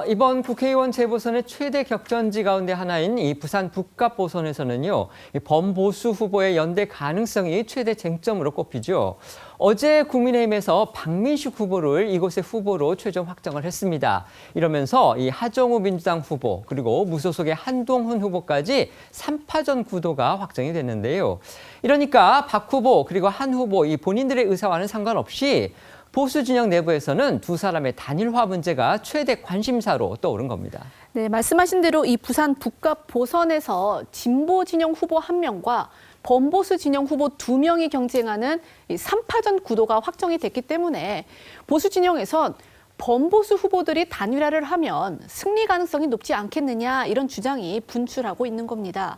이번 국회의원 재보선의 최대 격전지 가운데 하나인 이 부산 북갑보선에서는요, 이 범보수 후보의 연대 가능성이 최대 쟁점으로 꼽히죠. 어제 국민의힘에서 박민식 후보를 이곳의 후보로 최종 확정을 했습니다. 이러면서 이 하정우 민주당 후보 그리고 무소속의 한동훈 후보까지 3파전 구도가 확정이 됐는데요. 이러니까 박 후보 그리고 한 후보 이 본인들의 의사와는 상관없이 보수 진영 내부에서는 두 사람의 단일화 문제가 최대 관심사로 떠오른 겁니다. 네, 말씀하신 대로 이 부산 북갑 보선에서 진보 진영 후보 1명과 범보수 진영 후보 2명이 경쟁하는 이 3파전 구도가 확정이 됐기 때문에 보수 진영에선 범보수 후보들이 단일화를 하면 승리 가능성이 높지 않겠느냐 이런 주장이 분출하고 있는 겁니다.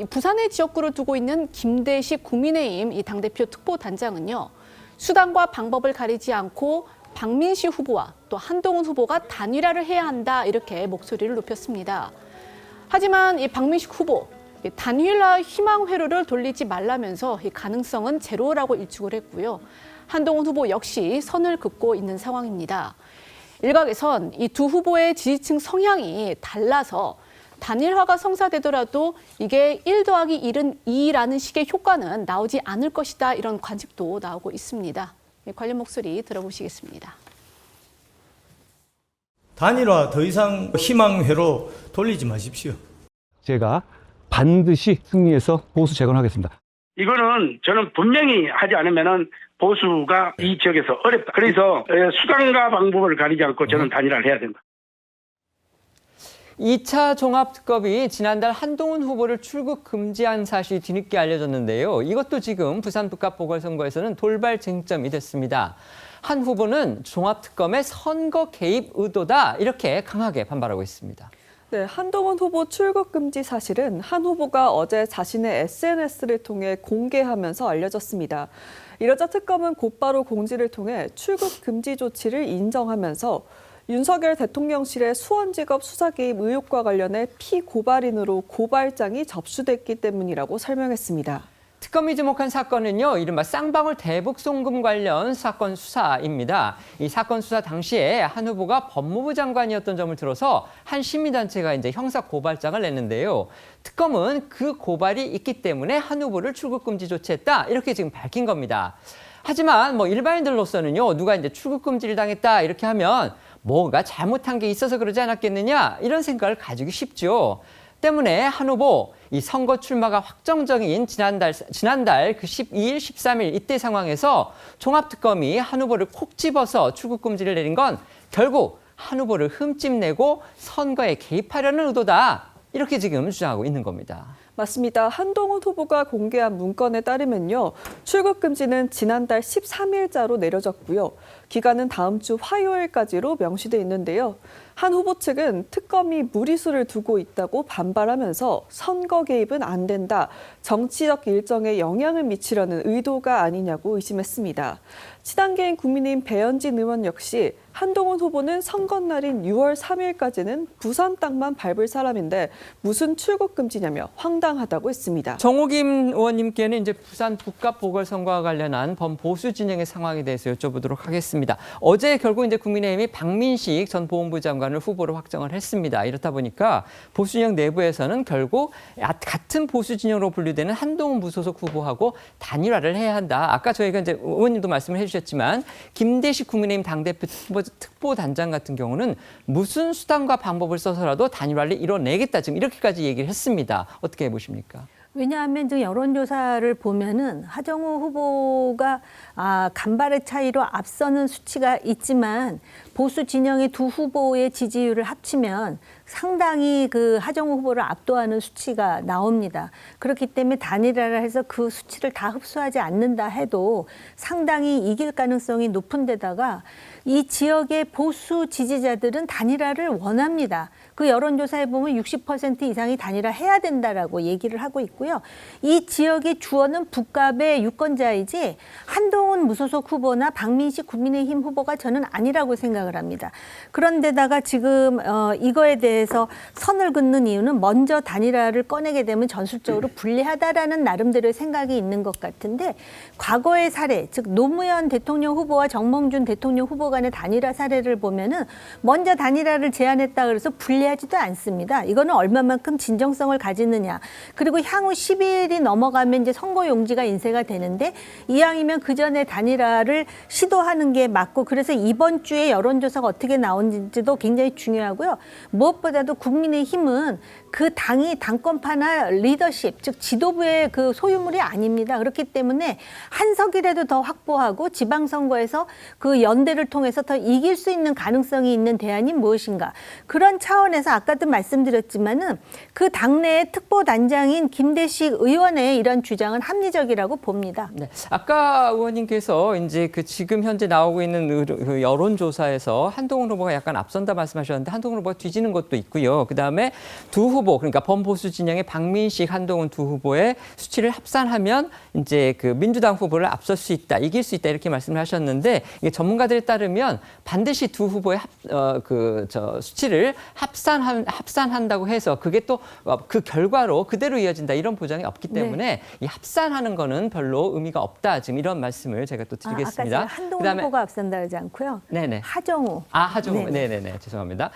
부산의 지역구를 두고 있는 김대식 국민의힘 이 당대표 특보단장은요. 수단과 방법을 가리지 않고 박민식 후보와 또 한동훈 후보가 단일화를 해야 한다 이렇게 목소리를 높였습니다. 하지만 이 박민식 후보 단일화 희망 회로를 돌리지 말라면서 이 가능성은 제로라고 일축을 했고요. 한동훈 후보 역시 선을 긋고 있는 상황입니다. 일각에선 이 두 후보의 지지층 성향이 달라서 단일화가 성사되더라도 이게 1 더하기 1은 2라는 식의 효과는 나오지 않을 것이다 이런 관측도 나오고 있습니다. 관련 목소리 들어보시겠습니다. 단일화 더 이상 희망회로 돌리지 마십시오. 제가 반드시 승리해서 보수 재건하겠습니다. 이거는 저는 분명히 하지 않으면은 보수가 이 지역에서 어렵다. 그래서 수단과 방법을 가리지 않고 저는 단일화를 해야 된다. 2차 종합특검이 지난달 한동훈 후보를 출국 금지한 사실이 뒤늦게 알려졌는데요. 이것도 지금 부산 북갑 보궐선거에서는 돌발 쟁점이 됐습니다. 한 후보는 종합특검의 선거 개입 의도다 이렇게 강하게 반발하고 있습니다. 네, 한동훈 후보 출국 금지 사실은 한 후보가 어제 자신의 SNS를 통해 공개하면서 알려졌습니다. 이러자 특검은 곧바로 공지를 통해 출국 금지 조치를 인정하면서 윤석열 대통령실의 수원지검 수사 개입 의혹과 관련해 피고발인으로 고발장이 접수됐기 때문이라고 설명했습니다. 특검이 지목한 사건은요, 이른바 쌍방울 대북 송금 관련 사건 수사입니다. 이 사건 수사 당시에 한 후보가 법무부 장관이었던 점을 들어서 한 시민단체가 이제 형사 고발장을 냈는데요. 특검은 그 고발이 있기 때문에 한 후보를 출국 금지 조치했다 이렇게 지금 밝힌 겁니다. 하지만 일반인들로서는요, 누가 이제 출국 금지를 당했다 이렇게 하면 뭔가 잘못한 게 있어서 그러지 않았겠느냐 이런 생각을 가지기 쉽죠. 때문에 한 후보 이 선거 출마가 확정적인 지난달 그 12일, 13일 이때 상황에서 종합특검이 한 후보를 콕 집어서 출국 금지를 내린 건 결국 한 후보를 흠집내고 선거에 개입하려는 의도다 이렇게 지금 주장하고 있는 겁니다. 맞습니다. 한동훈 후보가 공개한 문건에 따르면요. 출국 금지는 지난달 13일자로 내려졌고요. 기간은 다음 주 화요일까지로 명시돼 있는데요. 한 후보 측은 특검이 무리수를 두고 있다고 반발하면서 선거 개입은 안 된다. 정치적 일정에 영향을 미치려는 의도가 아니냐고 의심했습니다. 친한계인 국민의힘 배현진 의원 역시 한동훈 후보는 선거날인 6월 3일까지는 부산 땅만 밟을 사람인데 무슨 출국 금지냐며 황당하다고 했습니다. 정호김 의원님께는 이제 부산 북갑 보궐선거와 관련한 범보수 진영의 상황에 대해서 여쭤보도록 하겠습니다. 어제 결국 이제 국민의힘이 박민식 전 보훈부 장관을 후보로 확정을 했습니다. 이렇다 보니까 보수 진영 내부에서는 결국 같은 보수 진영으로 분류되는 한동훈 무소속 후보하고 단일화를 해야 한다. 아까 저희가 이제 의원님도 말씀을 해주셨지만 김대식 국민의힘 당대표 특보단장 같은 경우는 무슨 수단과 방법을 써서라도 단일화를 이뤄내겠다. 지금 이렇게까지 얘기를 했습니다. 어떻게 보십니까? 왜냐하면 지금 여론조사를 보면은 하정우 후보가 간발의 차이로 앞서는 수치가 있지만 보수 진영의 두 후보의 지지율을 합치면 상당히 그 하정우 후보를 압도하는 수치가 나옵니다. 그렇기 때문에 단일화를 해서 그 수치를 다 흡수하지 않는다 해도 상당히 이길 가능성이 높은 데다가 이 지역의 보수 지지자들은 단일화를 원합니다. 그 여론조사에 보면 60% 이상이 단일화 해야 된다라고 얘기를 하고 있고 있고요. 이 지역의 주어는 북갑의 유권자이지 한동훈 무소속 후보나 박민식 국민의힘 후보가 저는 아니라고 생각을 합니다. 그런데다가 지금 이거에 대해서 선을 긋는 이유는 먼저 단일화를 꺼내게 되면 전술적으로 불리하다라는 나름대로의 생각이 있는 것 같은데 과거의 사례, 즉 노무현 대통령 후보와 정몽준 대통령 후보 간의 단일화 사례를 보면은 먼저 단일화를 제안했다 그래서 불리하지도 않습니다. 이거는 얼마만큼 진정성을 가지느냐. 그리고 향후 10일이 넘어가면 이제 선거 용지가 인쇄가 되는데 이왕이면 그 전에 단일화를 시도하는 게 맞고 그래서 이번 주에 여론조사가 어떻게 나오는지도 굉장히 중요하고요. 무엇보다도 국민의힘은 그 당이 당권파나 리더십, 즉 지도부의 그 소유물이 아닙니다. 그렇기 때문에 한 석이라도 더 확보하고 지방선거에서 그 연대를 통해서 더 이길 수 있는 가능성이 있는 대안이 무엇인가. 그런 차원에서 아까도 말씀드렸지만은 그 당내의 특보단장인 김대식 의원의 이런 주장은 합리적이라고 봅니다. 네. 아까 의원님께서 이제 그 지금 현재 나오고 있는 그 여론조사에서 한동훈 후보가 약간 앞선다 말씀하셨는데 한동훈 후보가 뒤지는 것도 있고요. 그다음에 두 후보, 그러니까 범보수 진영의 박민식, 한동훈 두 후보의 수치를 합산하면 이제 그 민주당 후보를 앞설 수 있다, 이길 수 있다 이렇게 말씀을 하셨는데 이게 전문가들에 따르면 반드시 두 후보의 수치를 합산한다고 해서 그게 또 그 결과로 그대로 이어진다 이런 보장이 없기 때문에 이 합산하는 거는 별로 의미가 없다. 지금 이런 말씀을 제가 또 드리겠습니다. 아까 제가 한동훈 후보가 앞선다 그러지 않고요. 네네. 하정우. 하정우. 네네. 네네네. 죄송합니다.